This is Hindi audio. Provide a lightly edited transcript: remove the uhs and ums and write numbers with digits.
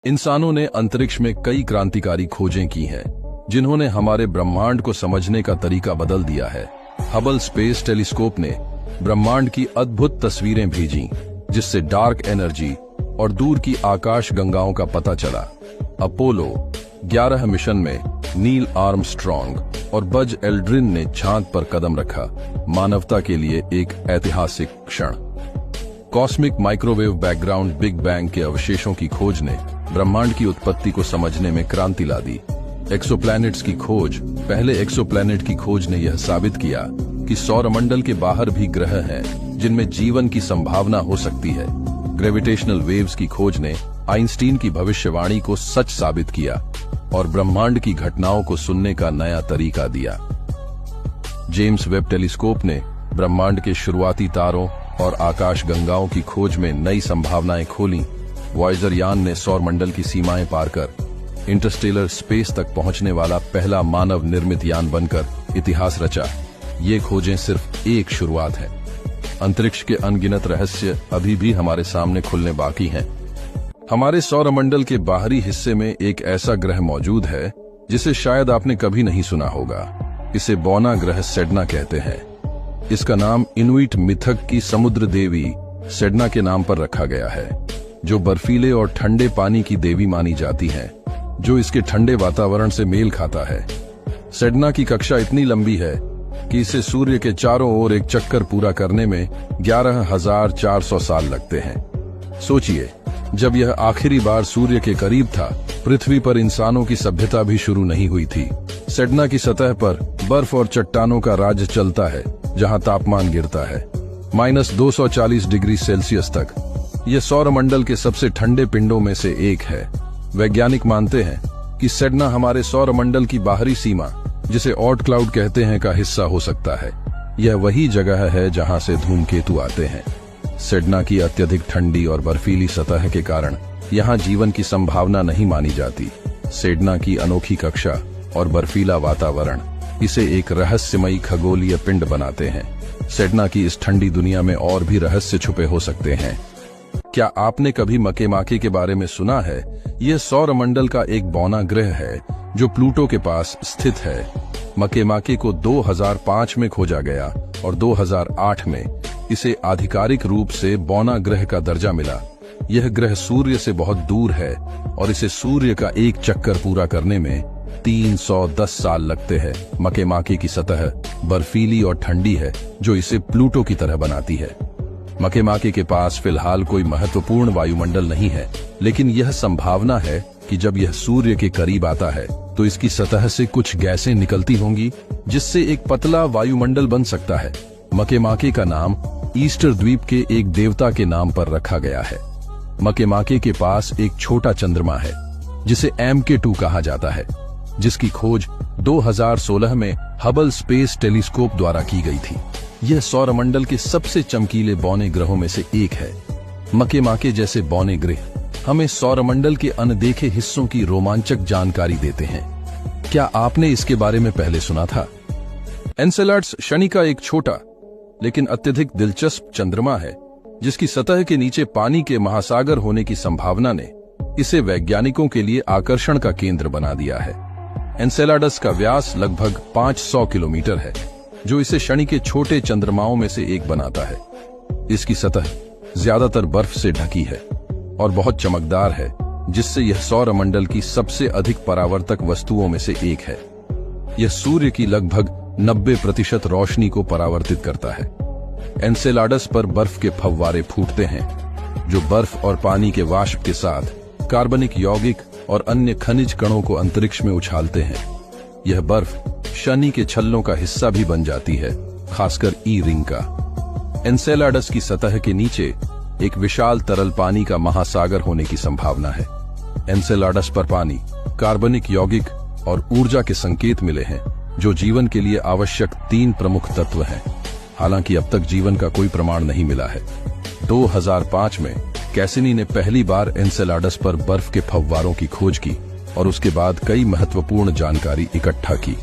इंसानों ने अंतरिक्ष में कई क्रांतिकारी खोजें की हैं, जिन्होंने हमारे ब्रह्मांड को समझने का तरीका बदल दिया है। हबल स्पेस टेलीस्कोप ने ब्रह्मांड की अद्भुत तस्वीरें भेजी, जिससे डार्क एनर्जी और दूर की आकाश गंगाओं का पता चला। अपोलो 11 मिशन में नील आर्मस्ट्रॉन्ग और बज एल्ड्रिन ने चांद पर कदम रखा, मानवता के लिए एक ऐतिहासिक क्षण। Cosmic microwave background big bang के अवशेषों की खोज ने ब्रह्मांड की उत्पत्ति को समझने में क्रांति ला दी। एक्सोप्लैनेट्स की खोज, पहले एक्सोप्लैनेट की खोज ने यह साबित किया कि सौरमंडल के बाहर भी ग्रह हैं जिनमें जीवन की संभावना हो सकती है। ग्रेविटेशनल वेव्स की खोज ने आइंस्टीन की भविष्यवाणी को सच साबित किया और ब्रह्मांड की घटनाओं को सुनने का नया तरीका दिया। जेम्स वेब टेलीस्कोप ने ब्रह्मांड के शुरुआती तारों और आकाश गंगाओं की खोज में नई संभावनाएं खोली। वॉयेजर यान ने सौरमंडल की सीमाएं पार कर इंटरस्टेलर स्पेस तक पहुंचने वाला पहला मानव निर्मित यान बनकर इतिहास रचा। ये खोजें सिर्फ एक शुरुआत है। अंतरिक्ष के अनगिनत रहस्य अभी भी हमारे सामने खुलने बाकी हैं। हमारे सौरमंडल के बाहरी हिस्से में एक ऐसा ग्रह मौजूद है जिसे शायद आपने कभी नहीं सुना होगा। इसे बौना ग्रह सेडना कहते हैं। इसका नाम इनुइट मिथक की समुद्र देवी सेडना के नाम पर रखा गया है, जो बर्फीले और ठंडे पानी की देवी मानी जाती है, जो इसके ठंडे वातावरण से मेल खाता है। सेडना की कक्षा इतनी लंबी है कि इसे सूर्य के चारों ओर एक चक्कर पूरा करने में 11,400 साल लगते हैं। सोचिए, जब यह आखिरी बार सूर्य के करीब था, पृथ्वी पर इंसानों की सभ्यता भी शुरू नहीं हुई थी। सेडना की सतह पर बर्फ और चट्टानों का राज्य चलता है, जहां तापमान गिरता है -240 डिग्री सेल्सियस तक। यह सौरमंडल के सबसे ठंडे पिंडों में से एक है। वैज्ञानिक मानते हैं कि सेडना हमारे सौरमंडल की बाहरी सीमा, जिसे ऑट क्लाउड कहते हैं, का हिस्सा हो सकता है। यह वही जगह है जहां से धूमकेतु आते हैं। सेडना की अत्यधिक ठंडी और बर्फीली सतह के कारण यहां जीवन की संभावना नहीं मानी जाती। सेडना की अनोखी कक्षा और बर्फीला वातावरण इसे एक रहस्यमयी खगोलीय पिंड बनाते हैं। सेडना की इस ठंडी दुनिया में और भी रहस्य छुपे हो सकते हैं। क्या आपने कभी मकेमाके के बारे में सुना है? यह सौरमंडल का एक बौना ग्रह है जो प्लूटो के पास स्थित है। मकेमाके को 2005 में खोजा गया और 2008 में इसे आधिकारिक रूप से बौना ग्रह का दर्जा मिला। यह ग्रह सूर्य से बहुत दूर है और इसे सूर्य का एक चक्कर पूरा करने में 310 साल लगते हैं। मकेमाके की सतह बर्फीली और ठंडी है, जो इसे प्लूटो की तरह बनाती है। मकेमाके के पास फिलहाल कोई महत्वपूर्ण वायुमंडल नहीं है, लेकिन यह संभावना है कि जब यह सूर्य के करीब आता है तो इसकी सतह से कुछ गैसें निकलती होंगी, जिससे एक पतला वायुमंडल बन सकता है। मकेमाके का नाम ईस्टर द्वीप के एक देवता के नाम पर रखा गया है। मकेमाके के पास एक छोटा चंद्रमा है जिसे MK2 कहा जाता है, जिसकी खोज 2016 में हबल स्पेस टेलीस्कोप द्वारा की गई थी। यह सौरमंडल के सबसे चमकीले बौने ग्रहों में से एक है। मकेमाके जैसे बौने ग्रह हमें सौरमंडल के अनदेखे हिस्सों की रोमांचक जानकारी देते हैं। क्या आपने इसके बारे में पहले सुना था? एनसेलाडस शनि का एक छोटा लेकिन अत्यधिक दिलचस्प चंद्रमा है, जिसकी सतह के नीचे पानी के महासागर होने की संभावना ने इसे वैज्ञानिकों के लिए आकर्षण का केंद्र बना दिया है। एनसेलाडस का व्यास लगभग 500 किलोमीटर है, जो इसे शनि के छोटे चंद्रमाओं में से एक बनाता है। इसकी सतह ज्यादातर बर्फ से ढकी है और बहुत चमकदार है, जिससे यह सौरमंडल की सबसे अधिक परावर्तक वस्तुओं में से एक है। यह सूर्य की लगभग 90% रोशनी को परावर्तित करता है। एनसेलाडस पर बर्फ के फव्वारे फूटते हैं, जो बर्फ और पानी के वाष्प के साथ कार्बनिक यौगिक और अन्य खनिज कणों को अंतरिक्ष में उछालते हैं। यह बर्फ शनि के छल्लों का हिस्सा भी बन जाती है, खासकर ई रिंग का। एनसेलाडस की सतह के नीचे एक विशाल तरल पानी का महासागर होने की संभावना है। एनसेलाडस पर पानी, कार्बनिक यौगिक और ऊर्जा के संकेत मिले हैं, जो जीवन के लिए आवश्यक 3 प्रमुख तत्व हैं। हालांकि अब तक जीवन का कोई प्रमाण नहीं मिला है। 2005 में कैसिनी ने पहली बार एनसेलाडस पर बर्फ के फव्वारों की खोज की और उसके बाद कई महत्वपूर्ण जानकारी इकट्ठा की।